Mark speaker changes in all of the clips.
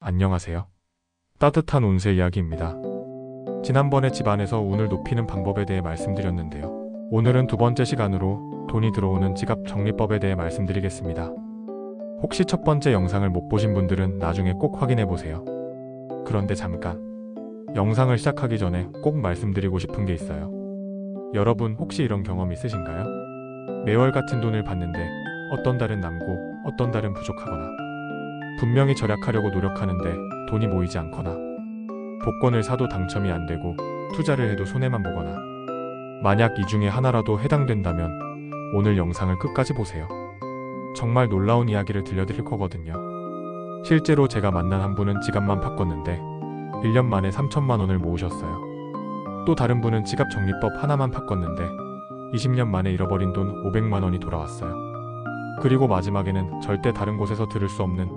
Speaker 1: 안녕하세요. 따뜻한 운세 이야기입니다. 지난번에 집안에서 운을 높이는 방법에 대해 말씀드렸는데요. 오늘은 두 번째 시간으로 돈이 들어오는 지갑 정리법에 대해 말씀드리겠습니다. 혹시 첫 번째 영상을 못 보신 분들은 나중에 꼭 확인해 보세요. 그런데 잠깐, 영상을 시작하기 전에 꼭 말씀드리고 싶은 게 있어요. 여러분 혹시 이런 경험 있으신가요? 매월 같은 돈을 받는데 어떤 달은 남고 어떤 달은 부족하거나, 분명히 절약하려고 노력하는데 돈이 모이지 않거나, 복권을 사도 당첨이 안 되고 투자를 해도 손해만 보거나, 만약 이 중에 하나라도 해당된다면 오늘 영상을 끝까지 보세요. 정말 놀라운 이야기를 들려드릴 거거든요. 실제로 제가 만난 한 분은 지갑만 바꿨는데 1년 만에 3천만 원을 모으셨어요. 또 다른 분은 지갑 정리법 하나만 바꿨는데 20년 만에 잃어버린 돈 500만 원이 돌아왔어요. 그리고 마지막에는 절대 다른 곳에서 들을 수 없는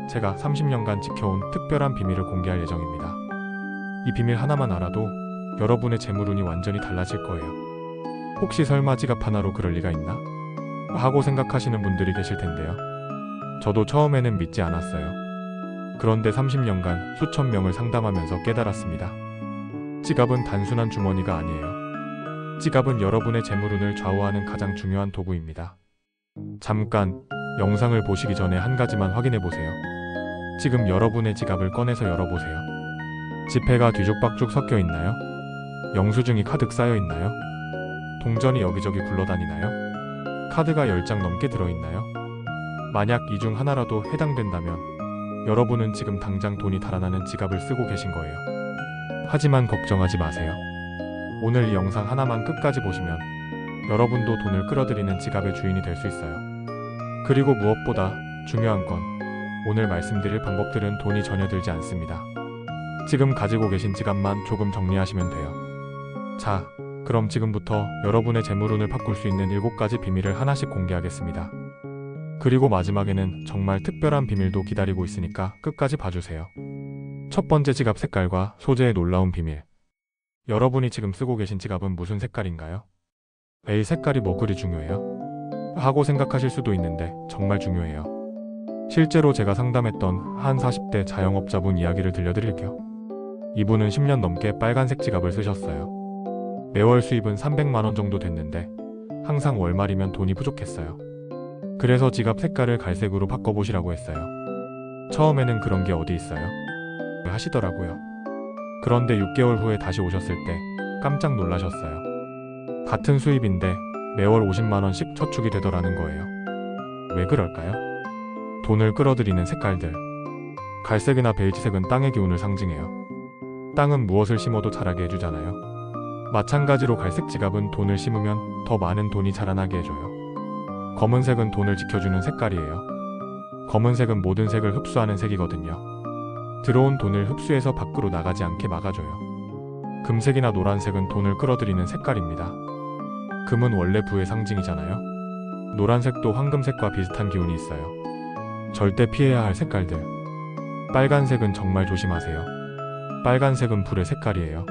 Speaker 1: 제가 30년간 지켜온 특별한 비밀을 공개할 예정입니다. 이 비밀 하나만 알아도 여러분의 재물운이 완전히 달라질 거예요. 혹시 설마 지갑 하나로 그럴 리가 있나? 하고 생각하시는 분들이 계실 텐데요. 저도 처음에는 믿지 않았어요. 그런데 30년간 수천 명을 상담하면서 깨달았습니다. 지갑은 단순한 주머니가 아니에요. 지갑은 여러분의 재물운을 좌우하는 가장 중요한 도구입니다. 잠깐, 영상을 보시기 전에 한 가지만 확인해 보세요. 지금 여러분의 지갑을 꺼내서 열어보세요. 지폐가 뒤죽박죽 섞여 있나요? 영수증이 가득 쌓여 있나요? 동전이 여기저기 굴러다니나요? 카드가 10장 넘게 들어있나요? 만약 이 중 하나라도 해당된다면 여러분은 지금 당장 돈이 달아나는 지갑을 쓰고 계신 거예요. 하지만 걱정하지 마세요. 오늘 이 영상 하나만 끝까지 보시면 여러분도 돈을 끌어들이는 지갑의 주인이 될 수 있어요. 그리고 무엇보다 중요한 건 오늘 말씀드릴 방법들은 돈이 전혀 들지 않습니다. 지금 가지고 계신 지갑만 조금 정리하시면 돼요. 자, 그럼 지금부터 여러분의 재물운을 바꿀 수 있는 7가지 비밀을 하나씩 공개하겠습니다. 그리고 마지막에는 정말 특별한 비밀도 기다리고 있으니까 끝까지 봐주세요. 첫 번째, 지갑 색깔과 소재의 놀라운 비밀. 여러분이 지금 쓰고 계신 지갑은 무슨 색깔인가요? 에이, 색깔이 뭐 그리 중요해요? 하고 생각하실 수도 있는데 정말 중요해요. 실제로 제가 상담했던 한 40대 자영업자분 이야기를 들려드릴게요. 이분은 10년 넘게 빨간색 지갑을 쓰셨어요. 매월 수입은 300만 원 정도 됐는데 항상 월말이면 돈이 부족했어요. 그래서 지갑 색깔을 갈색으로 바꿔보시라고 했어요. 처음에는 그런 게 어디 있어요? 하시더라고요. 그런데 6개월 후에 다시 오셨을 때 깜짝 놀라셨어요. 같은 수입인데 매월 50만 원씩 저축이 되더라는 거예요. 왜 그럴까요? 돈을 끌어들이는 색깔들. 갈색이나 베이지색은 땅의 기운을 상징해요. 땅은 무엇을 심어도 자라게 해주잖아요. 마찬가지로 갈색 지갑은 돈을 심으면 더 많은 돈이 자라나게 해줘요. 검은색은 돈을 지켜주는 색깔이에요. 검은색은 모든 색을 흡수하는 색이거든요. 들어온 돈을 흡수해서 밖으로 나가지 않게 막아줘요. 금색이나 노란색은 돈을 끌어들이는 색깔입니다. 금은 원래 부의 상징이잖아요. 노란색도 황금색과 비슷한 기운이 있어요. 절대 피해야 할 색깔들. 빨간색은 정말 조심하세요. 빨간색은 불의 색깔이에요.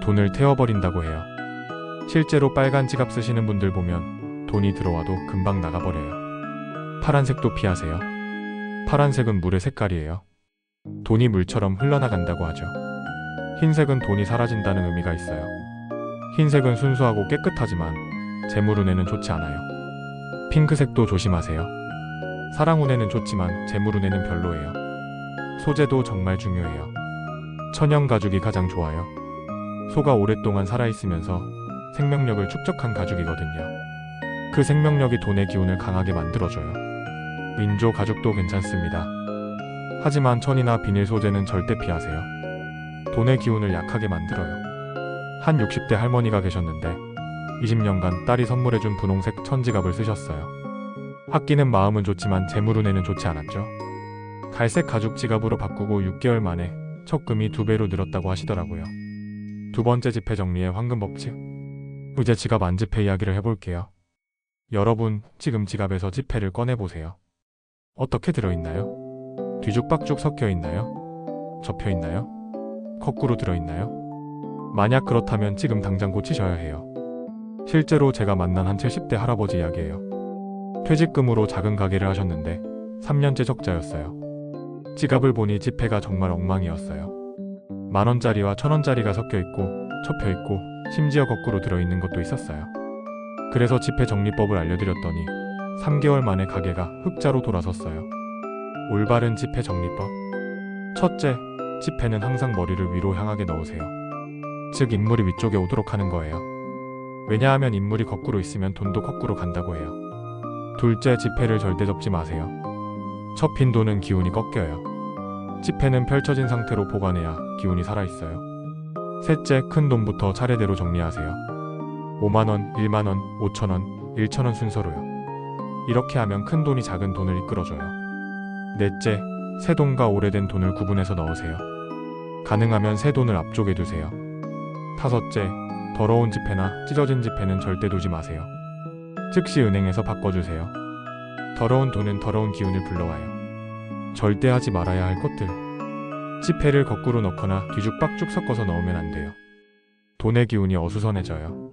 Speaker 1: 돈을 태워버린다고 해요. 실제로 빨간 지갑 쓰시는 분들 보면 돈이 들어와도 금방 나가버려요. 파란색도 피하세요. 파란색은 물의 색깔이에요. 돈이 물처럼 흘러나간다고 하죠. 흰색은 돈이 사라진다는 의미가 있어요. 흰색은 순수하고 깨끗하지만 재물운에는 좋지 않아요. 핑크색도 조심하세요. 사랑운에는 좋지만 재물운에는 별로예요. 소재도 정말 중요해요. 천연 가죽이 가장 좋아요. 소가 오랫동안 살아있으면서 생명력을 축적한 가죽이거든요. 그 생명력이 돈의 기운을 강하게 만들어줘요. 민조 가죽도 괜찮습니다. 하지만 천이나 비닐 소재는 절대 피하세요. 돈의 기운을 약하게 만들어요. 한 60대 할머니가 계셨는데 20년간 딸이 선물해준 분홍색 천지갑을 쓰셨어요. 아끼는 마음은 좋지만 재물운에는 좋지 않았죠. 갈색 가죽 지갑으로 바꾸고 6개월 만에 적금이 2배로 늘었다고 하시더라고요. 두 번째, 지폐 정리의 황금 법칙. 이제 지갑 안지폐 이야기를 해볼게요. 여러분, 지금 지갑에서 지폐를 꺼내보세요. 어떻게 들어있나요? 뒤죽박죽 섞여 있나요? 접혀 있나요? 거꾸로 들어있나요? 만약 그렇다면 지금 당장 고치셔야 해요. 실제로 제가 만난 한 70대 할아버지 이야기예요. 퇴직금으로 작은 가게를 하셨는데 3년째 적자였어요. 지갑을 보니 지폐가 정말 엉망이었어요. 10,000원짜리와 1,000원짜리가 섞여 있고 접혀 있고 심지어 거꾸로 들어있는 것도 있었어요. 그래서 지폐 정리법을 알려드렸더니 3개월 만에 가게가 흑자로 돌아섰어요. 올바른 지폐 정리법. 첫째, 지폐는 항상 머리를 위로 향하게 넣으세요. 즉 인물이 위쪽에 오도록 하는 거예요. 왜냐하면 인물이 거꾸로 있으면 돈도 거꾸로 간다고 해요. 둘째, 지폐를 절대 접지 마세요. 접힌 돈은 기운이 꺾여요. 지폐는 펼쳐진 상태로 보관해야 기운이 살아있어요. 셋째, 큰 돈부터 차례대로 정리하세요. 5만원, 1만원, 5천원, 1천원 순서로요. 이렇게 하면 큰 돈이 작은 돈을 이끌어줘요. 넷째, 새 돈과 오래된 돈을 구분해서 넣으세요. 가능하면 새 돈을 앞쪽에 두세요. 다섯째, 더러운 지폐나 찢어진 지폐는 절대 두지 마세요. 즉시 은행에서 바꿔주세요. 더러운 돈은 더러운 기운을 불러와요. 절대 하지 말아야 할 것들. 지폐를 거꾸로 넣거나 뒤죽박죽 섞어서 넣으면 안 돼요. 돈의 기운이 어수선해져요.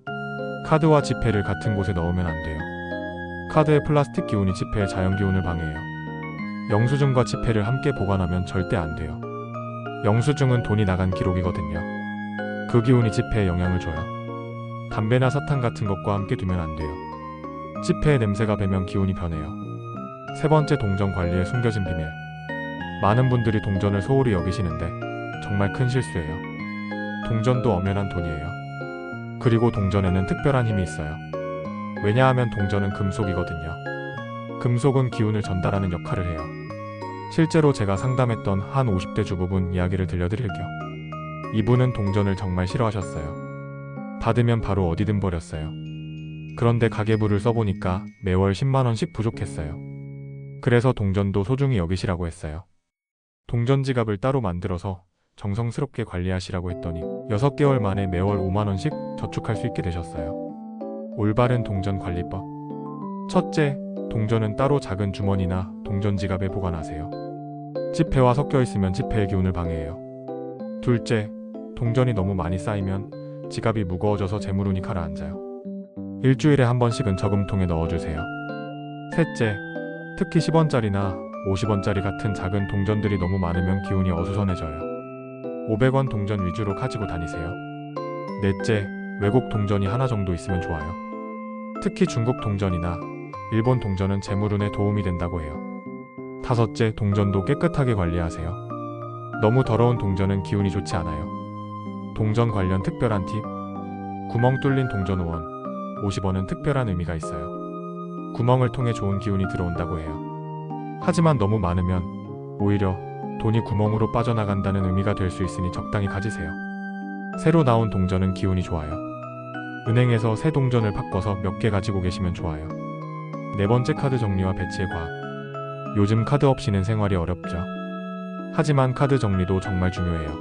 Speaker 1: 카드와 지폐를 같은 곳에 넣으면 안 돼요. 카드의 플라스틱 기운이 지폐의 자연 기운을 방해해요. 영수증과 지폐를 함께 보관하면 절대 안 돼요. 영수증은 돈이 나간 기록이거든요. 그 기운이 지폐에 영향을 줘요. 담배나 사탕 같은 것과 함께 두면 안 돼요. 지폐의 냄새가 배면 기운이 변해요. 세 번째, 동전 관리에 숨겨진 비밀. 많은 분들이 동전을 소홀히 여기시는데 정말 큰 실수예요. 동전도 엄연한 돈이에요. 그리고 동전에는 특별한 힘이 있어요. 왜냐하면 동전은 금속이거든요. 금속은 기운을 전달하는 역할을 해요. 실제로 제가 상담했던 한 50대 주부분 이야기를 들려드릴 겸 이분은 동전을 정말 싫어하셨어요. 받으면 바로 어디든 버렸어요. 그런데 가계부를 써보니까 매월 10만원씩 부족했어요. 그래서 동전도 소중히 여기시라고 했어요. 동전 지갑을 따로 만들어서 정성스럽게 관리하시라고 했더니 6개월 만에 매월 5만원씩 저축할 수 있게 되셨어요. 올바른 동전 관리법. 첫째, 동전은 따로 작은 주머니나 동전 지갑에 보관하세요. 지폐와 섞여 있으면 지폐의 기운을 방해해요. 둘째, 동전이 너무 많이 쌓이면 지갑이 무거워져서 재물운이 가라앉아요. 일주일에 한 번씩은 저금통에 넣어주세요. 셋째, 특히 10원짜리나 50원짜리 같은 작은 동전들이 너무 많으면 기운이 어수선해져요. 500원 동전 위주로 가지고 다니세요. 넷째, 외국 동전이 하나 정도 있으면 좋아요. 특히 중국 동전이나 일본 동전은 재물운에 도움이 된다고 해요. 다섯째, 동전도 깨끗하게 관리하세요. 너무 더러운 동전은 기운이 좋지 않아요. 동전 관련 특별한 팁. 구멍 뚫린 동전 5원, 50원은 특별한 의미가 있어요. 구멍을 통해 좋은 기운이 들어온다고 해요. 하지만 너무 많으면 오히려 돈이 구멍으로 빠져나간다는 의미가 될 수 있으니 적당히 가지세요. 새로 나온 동전은 기운이 좋아요. 은행에서 새 동전을 바꿔서 몇 개 가지고 계시면 좋아요. 네 번째, 카드 정리와 배치의 과학. 요즘 카드 없이는 생활이 어렵죠. 하지만 카드 정리도 정말 중요해요.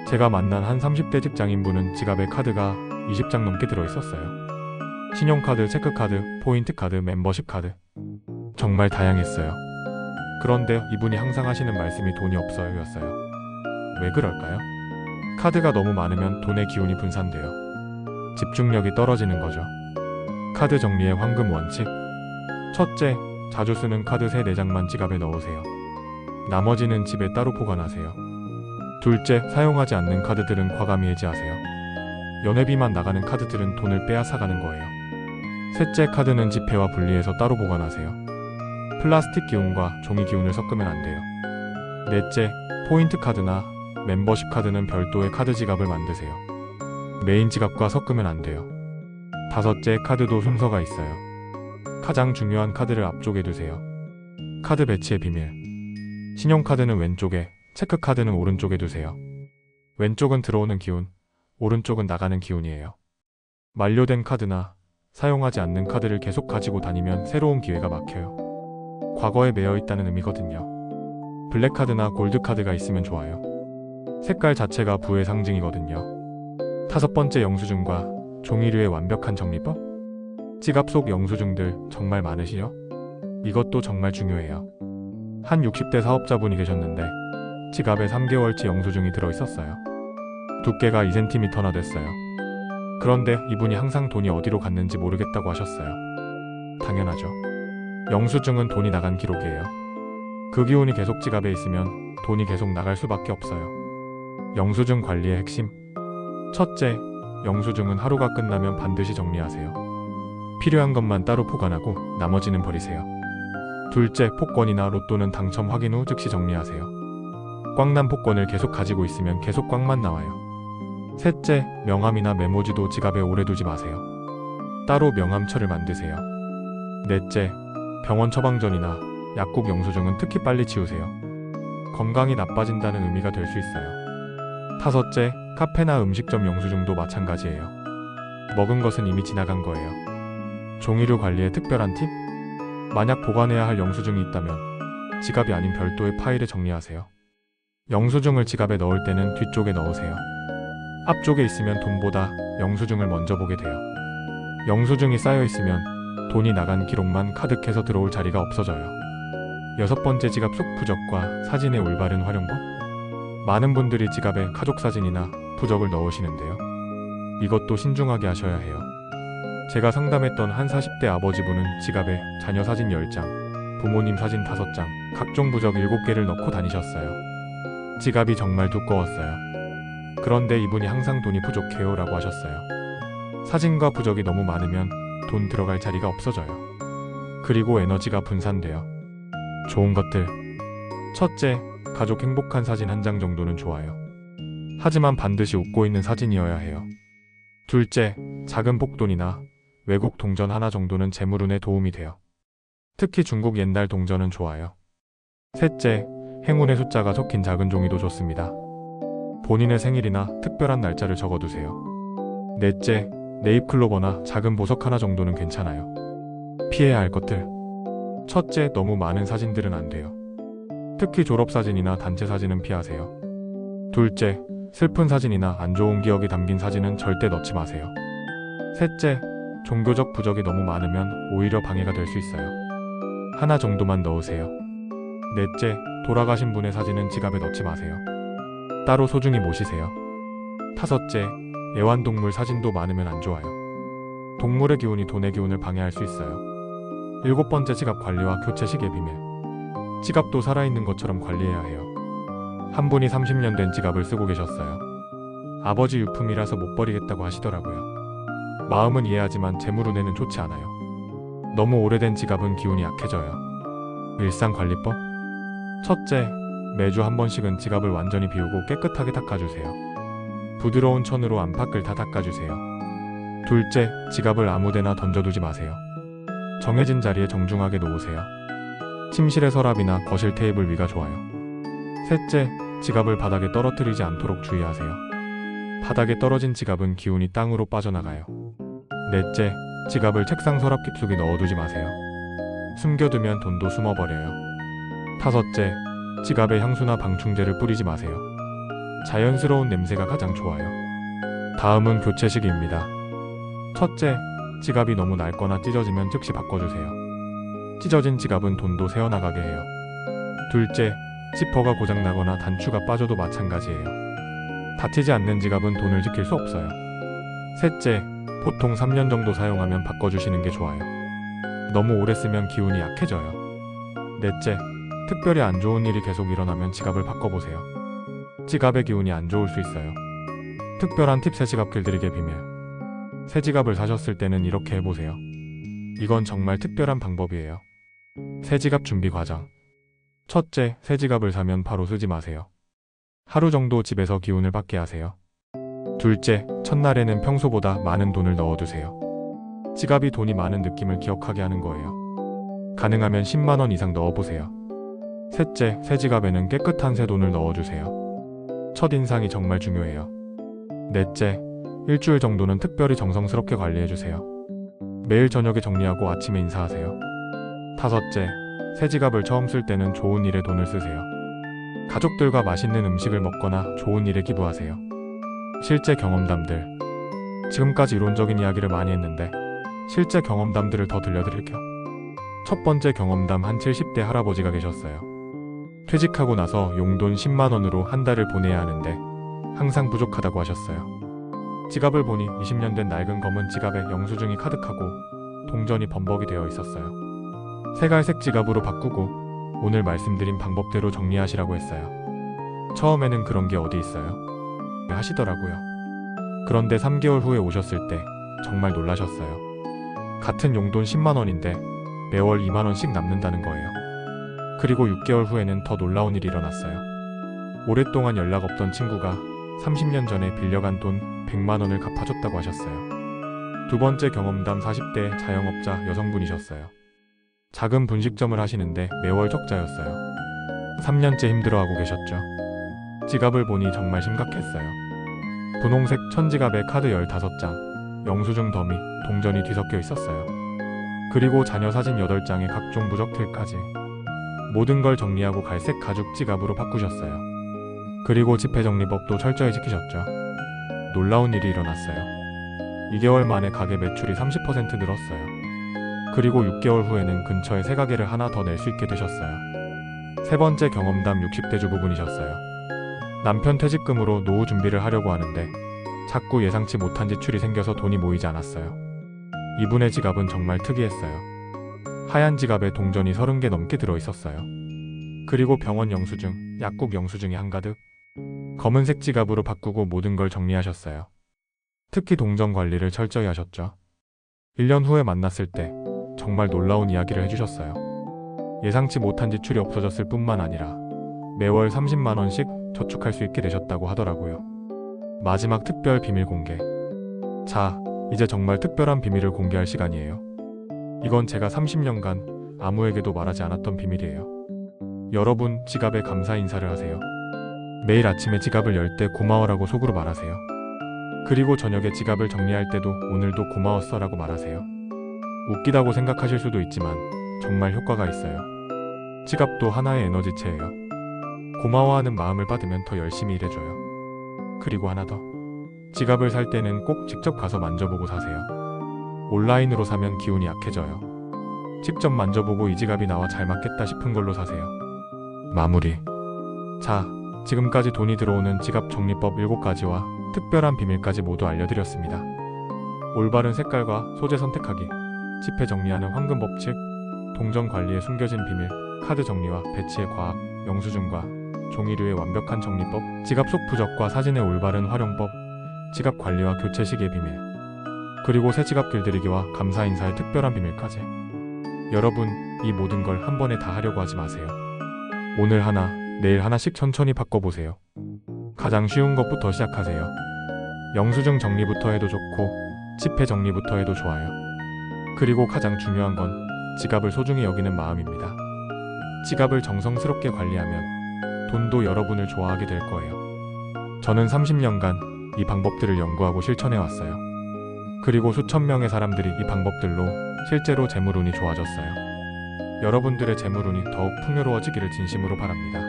Speaker 1: 제가 만난 한 30대 직장인분은 지갑에 카드가 20장 넘게 들어있었어요. 신용카드, 체크카드, 포인트카드, 멤버십 카드. 정말 다양했어요. 그런데 이분이 항상 하시는 말씀이 돈이 없어요 였어요. 왜 그럴까요? 카드가 너무 많으면 돈의 기운이 분산돼요. 집중력이 떨어지는 거죠. 카드 정리의 황금 원칙. 첫째, 자주 쓰는 카드 3-4장만 지갑에 넣으세요. 나머지는 집에 따로 보관하세요. 둘째, 사용하지 않는 카드들은 과감히 해지하세요. 연회비만 나가는 카드들은 돈을 빼앗아가는 거예요. 셋째, 카드는 지폐와 분리해서 따로 보관하세요. 플라스틱 기운과 종이 기운을 섞으면 안 돼요. 넷째, 포인트 카드나 멤버십 카드는 별도의 카드 지갑을 만드세요. 메인 지갑과 섞으면 안 돼요. 다섯째, 카드도 순서가 있어요. 가장 중요한 카드를 앞쪽에 두세요. 카드 배치의 비밀. 신용카드는 왼쪽에, 체크카드는 오른쪽에 두세요. 왼쪽은 들어오는 기운, 오른쪽은 나가는 기운이에요. 만료된 카드나 사용하지 않는 카드를 계속 가지고 다니면 새로운 기회가 막혀요. 과거에 매여 있다는 의미거든요. 블랙카드나 골드카드가 있으면 좋아요. 색깔 자체가 부의 상징이거든요. 다섯 번째, 영수증과 종이류의 완벽한 정리법. 지갑 속 영수증들 정말 많으시죠? 이것도 정말 중요해요. 한 60대 사업자분이 계셨는데 지갑에 3개월치 영수증이 들어있었어요. 두께가 2cm나 됐어요. 그런데 이분이 항상 돈이 어디로 갔는지 모르겠다고 하셨어요. 당연하죠. 영수증은 돈이 나간 기록이에요. 그 기운이 계속 지갑에 있으면 돈이 계속 나갈 수밖에 없어요. 영수증 관리의 핵심. 첫째, 영수증은 하루가 끝나면 반드시 정리하세요. 필요한 것만 따로 보관하고 나머지는 버리세요. 둘째, 복권이나 로또는 당첨 확인 후 즉시 정리하세요. 꽝난 복권을 계속 가지고 있으면 계속 꽝만 나와요. 셋째, 명함이나 메모지도 지갑에 오래 두지 마세요. 따로 명함처를 만드세요. 넷째, 병원 처방전이나 약국 영수증은 특히 빨리 지우세요. 건강이 나빠진다는 의미가 될 수 있어요. 다섯째, 카페나 음식점 영수증도 마찬가지예요. 먹은 것은 이미 지나간 거예요. 종이류 관리에 특별한 팁? 만약 보관해야 할 영수증이 있다면 지갑이 아닌 별도의 파일에 정리하세요. 영수증을 지갑에 넣을 때는 뒤쪽에 넣으세요. 앞쪽에 있으면 돈보다 영수증을 먼저 보게 돼요. 영수증이 쌓여 있으면 돈이 나간 기록만 가득해서 들어올 자리가 없어져요. 여섯 번째, 지갑 속 부적과 사진의 올바른 활용법. 많은 분들이 지갑에 가족 사진이나 부적을 넣으시는데요. 이것도 신중하게 하셔야 해요. 제가 상담했던 한 40대 아버지분은 지갑에 자녀 사진 10장, 부모님 사진 5장, 각종 부적 7개를 넣고 다니셨어요. 지갑이 정말 두꺼웠어요. 그런데 이분이 항상 돈이 부족해요 라고 하셨어요. 사진과 부적이 너무 많으면 돈 들어갈 자리가 없어져요. 그리고 에너지가 분산돼요. 좋은 것들. 첫째, 가족 행복한 사진 한 장 정도는 좋아요. 하지만 반드시 웃고 있는 사진이어야 해요. 둘째, 작은 복돈이나 외국 동전 하나 정도는 재물운에 도움이 돼요. 특히 중국 옛날 동전은 좋아요. 셋째, 행운의 숫자가 적힌 작은 종이도 좋습니다. 본인의 생일이나 특별한 날짜를 적어두세요. 넷째, 네잎클로버나 작은 보석 하나 정도는 괜찮아요. 피해야 할 것들. 첫째, 너무 많은 사진들은 안 돼요. 특히 졸업사진이나 단체 사진은 피하세요. 둘째, 슬픈 사진이나 안 좋은 기억이 담긴 사진은 절대 넣지 마세요. 셋째, 종교적 부적이 너무 많으면 오히려 방해가 될 수 있어요. 하나 정도만 넣으세요. 넷째, 돌아가신 분의 사진은 지갑에 넣지 마세요. 따로 소중히 모시세요. 다섯째, 애완동물 사진도 많으면 안 좋아요. 동물의 기운이 돈의 기운을 방해할 수 있어요. 일곱 번째, 지갑 관리와 교체 시기의 비밀. 지갑도 살아있는 것처럼 관리해야 해요. 한 분이 30년 된 지갑을 쓰고 계셨어요. 아버지 유품이라서 못 버리겠다고 하시더라고요. 마음은 이해하지만 재물운에는 좋지 않아요. 너무 오래된 지갑은 기운이 약해져요. 일상관리법. 첫째, 매주 한 번씩은 지갑을 완전히 비우고 깨끗하게 닦아주세요. 부드러운 천으로 안팎을 다 닦아주세요. 둘째, 지갑을 아무데나 던져두지 마세요. 정해진 자리에 정중하게 놓으세요. 침실의 서랍이나 거실 테이블 위가 좋아요. 셋째, 지갑을 바닥에 떨어뜨리지 않도록 주의하세요. 바닥에 떨어진 지갑은 기운이 땅으로 빠져나가요. 넷째, 지갑을 책상 서랍 깊숙이 넣어두지 마세요. 숨겨두면 돈도 숨어버려요. 다섯째, 지갑에 향수나 방충제를 뿌리지 마세요. 자연스러운 냄새가 가장 좋아요. 다음은 교체 시기입니다. 첫째, 지갑이 너무 낡거나 찢어지면 즉시 바꿔주세요. 찢어진 지갑은 돈도 새어나가게 해요. 둘째, 지퍼가 고장나거나 단추가 빠져도 마찬가지예요. 다치지 않는 지갑은 돈을 지킬 수 없어요. 셋째, 보통 3년 정도 사용하면 바꿔주시는 게 좋아요. 너무 오래 쓰면 기운이 약해져요. 넷째, 특별히 안 좋은 일이 계속 일어나면 지갑을 바꿔보세요. 지갑의 기운이 안 좋을 수 있어요. 특별한 팁. 새 지갑 길들이기의 비밀. 새 지갑을 사셨을 때는 이렇게 해보세요. 이건 정말 특별한 방법이에요. 새 지갑 준비 과정. 첫째, 새 지갑을 사면 바로 쓰지 마세요. 하루 정도 집에서 기운을 받게 하세요. 둘째, 첫날에는 평소보다 많은 돈을 넣어두세요. 지갑이 돈이 많은 느낌을 기억하게 하는 거예요. 가능하면 10만 원 이상 넣어보세요. 셋째, 새 지갑에는 깨끗한 새 돈을 넣어주세요. 첫인상이 정말 중요해요. 넷째, 일주일 정도는 특별히 정성스럽게 관리해주세요. 매일 저녁에 정리하고 아침에 인사하세요. 다섯째, 새 지갑을 처음 쓸 때는 좋은 일에 돈을 쓰세요. 가족들과 맛있는 음식을 먹거나 좋은 일에 기부하세요. 실제 경험담들. 지금까지 이론적인 이야기를 많이 했는데 실제 경험담들을 더 들려드릴게요. 첫 번째 경험담. 한 70대 할아버지가 계셨어요. 퇴직하고 나서 용돈 10만 원으로 한 달을 보내야 하는데 항상 부족하다고 하셨어요. 지갑을 보니 20년 된 낡은 검은 지갑에 영수증이 가득하고 동전이 범벅이 되어 있었어요. 색깔색 지갑으로 바꾸고 오늘 말씀드린 방법대로 정리하시라고 했어요. 처음에는 그런 게 어디 있어요? 하시더라고요. 그런데 3개월 후에 오셨을 때 정말 놀라셨어요. 같은 용돈 10만 원인데 매월 2만 원씩 남는다는 거예요. 그리고 6개월 후에는 더 놀라운 일이 일어났어요. 오랫동안 연락 없던 친구가 30년 전에 빌려간 돈 100만 원을 갚아줬다고 하셨어요. 두 번째 경험담 40대 자영업자 여성분이셨어요. 작은 분식점을 하시는데 매월 적자였어요. 3년째 힘들어하고 계셨죠. 지갑을 보니 정말 심각했어요. 분홍색 천지갑에 카드 15장, 영수증 더미, 동전이 뒤섞여 있었어요. 그리고 자녀 사진 8장에 각종 부적틀까지. 모든 걸 정리하고 갈색 가죽 지갑으로 바꾸셨어요. 그리고 집회정리법도 철저히 지키셨죠. 놀라운 일이 일어났어요. 2개월 만에 가게 매출이 30% 늘었어요. 그리고 6개월 후에는 근처에 새 가게를 하나 더 낼 수 있게 되셨어요. 세 번째 경험담 60대 주부분이셨어요. 남편 퇴직금으로 노후 준비를 하려고 하는데 자꾸 예상치 못한 지출이 생겨서 돈이 모이지 않았어요. 이분의 지갑은 정말 특이했어요. 하얀 지갑에 동전이 30개 넘게 들어있었어요. 그리고 병원 영수증, 약국 영수증이 한가득. 검은색 지갑으로 바꾸고 모든 걸 정리하셨어요. 특히 동전 관리를 철저히 하셨죠. 1년 후에 만났을 때 정말 놀라운 이야기를 해주셨어요. 예상치 못한 지출이 없어졌을 뿐만 아니라 매월 30만 원씩 저축할 수 있게 되셨다고 하더라고요. 마지막 특별 비밀 공개. 자, 이제 정말 특별한 비밀을 공개할 시간이에요. 이건 제가 30년간 아무에게도 말하지 않았던 비밀이에요. 여러분, 지갑에 감사 인사를 하세요. 매일 아침에 지갑을 열 때 고마워라고 속으로 말하세요. 그리고 저녁에 지갑을 정리할 때도 오늘도 고마웠어 라고 말하세요. 웃기다고 생각하실 수도 있지만 정말 효과가 있어요. 지갑도 하나의 에너지체예요. 고마워하는 마음을 받으면 더 열심히 일해줘요. 그리고 하나 더. 지갑을 살 때는 꼭 직접 가서 만져보고 사세요. 온라인으로 사면 기운이 약해져요. 직접 만져보고 이 지갑이 나와 잘 맞겠다 싶은 걸로 사세요. 마무리. 자, 지금까지 돈이 들어오는 지갑 정리법 7가지와 특별한 비밀까지 모두 알려드렸습니다. 올바른 색깔과 소재 선택하기, 지폐 정리하는 황금 법칙, 동전 관리의 숨겨진 비밀, 카드 정리와 배치의 과학, 영수증과 종이류의 완벽한 정리법, 지갑 속 부적과 사진의 올바른 활용법, 지갑 관리와 교체 시기의 비밀, 그리고 새 지갑 길들이기와 감사 인사의 특별한 비밀까지. 여러분, 이 모든 걸 한 번에 다 하려고 하지 마세요. 오늘 하나, 내일 하나씩 천천히 바꿔보세요. 가장 쉬운 것부터 시작하세요. 영수증 정리부터 해도 좋고 지폐 정리부터 해도 좋아요. 그리고 가장 중요한 건 지갑을 소중히 여기는 마음입니다. 지갑을 정성스럽게 관리하면 돈도 여러분을 좋아하게 될 거예요. 저는 30년간 이 방법들을 연구하고 실천해왔어요. 그리고 수천 명의 사람들이 이 방법들로 실제로 재물운이 좋아졌어요. 여러분들의 재물운이 더욱 풍요로워지기를 진심으로 바랍니다.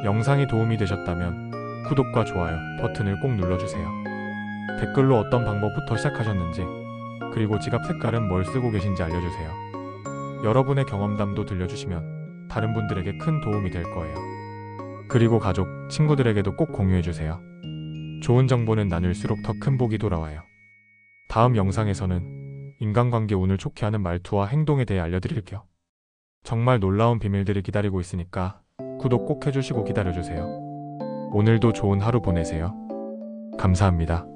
Speaker 1: 영상이 도움이 되셨다면 구독과 좋아요 버튼을 꼭 눌러주세요. 댓글로 어떤 방법부터 시작하셨는지, 그리고 지갑 색깔은 뭘 쓰고 계신지 알려주세요. 여러분의 경험담도 들려주시면 다른 분들에게 큰 도움이 될 거예요. 그리고 가족, 친구들에게도 꼭 공유해주세요. 좋은 정보는 나눌수록 더 큰 복이 돌아와요. 다음 영상에서는 인간관계 운을 좋게 하는 말투와 행동에 대해 알려드릴게요. 정말 놀라운 비밀들이 기다리고 있으니까 구독 꼭 해주시고 기다려주세요. 오늘도 좋은 하루 보내세요. 감사합니다.